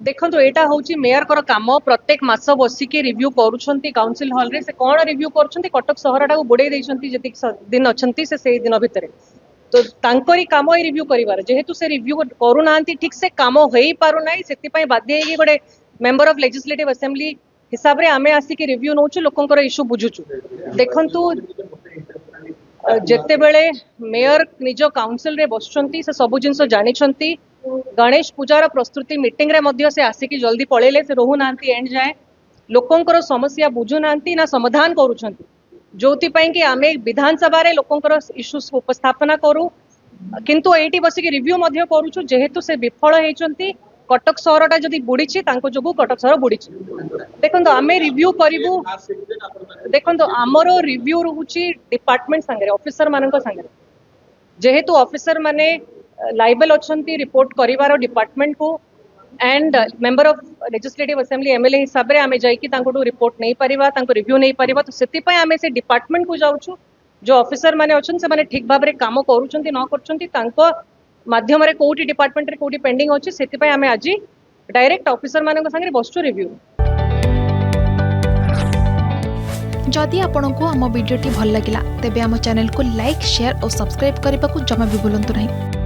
देखो एटा हूँ मेयर कर काम प्रत्येक मास बसिकी रिव्यू करुँच काउंसिल हॉल रे से कौन रिव्यू करुँच कटक सहर टाक बुड़े जी दिन अच्छा से दिन भितर तो तांकरी काम ही रिव्यू कर जेहेतु से रिव्यू करूना ठीक से काम हो पारना से बाध्य गोटे मेंबर ऑफ लेजिस्लेटिव असेंबली हिसाब रे आमे आसिक रिव्यू नौ लोकंकर इश्यू बुझुचु देखंतु जेते बेले मेयर निज काउंसिल रे बसुचंती से सब जिनस जानिछंती गणेश पूजार प्रस्तुति मीटिंग रे मध्य से आसिकी जल्दी पळेले से रहू नांती एंड जाए लोकंकर समस्या बुझु नांती ना समाधान करूछंती जोति पई कि आमे विधानसभा रे लोकंकर इश्यूज उपस्थापना करू किंतु एटी बसिकी रिव्यू मध्य करूछु जेहेतु से विफल हेचंती कटक सहरटा जदि बुड़ीची तांको जोगु कटक सहर बुड़ीची देखंतु आमे रिव्यू करिवु देखंतु हमरो रिव्यू रहूची डिपार्टमेंट संगे ऑफिसर मानक संगे जेहेतु ऑफिसर माने लाइबल अच्छी रिपोर्ट करिवार डिपार्टमेंट को and member of legislative assembly MLA हिसाब रे आमे जाइकी तांको रिपोर्ट नहीं परिबा तांको रिव्यू नहीं परिबा तो सेति पय आमे से डिपार्टमेंट को जाउछु जो ऑफिसर माने अछन से माने ठीक भाबरे काम करूछंती न करछंती तांको माध्यम रे कोठी डिपार्टमेंट रे कोठी पेंडिंग अछि सेति पय आमे आजि डायरेक्ट ऑफिसर मानक संगे बसछु रिव्यू। जदि आपंक आम भिडी भल लगा तेब आम चैनल को लाइक शेयर और सब्सक्राइब करने को जमा भी भूलु नहीं।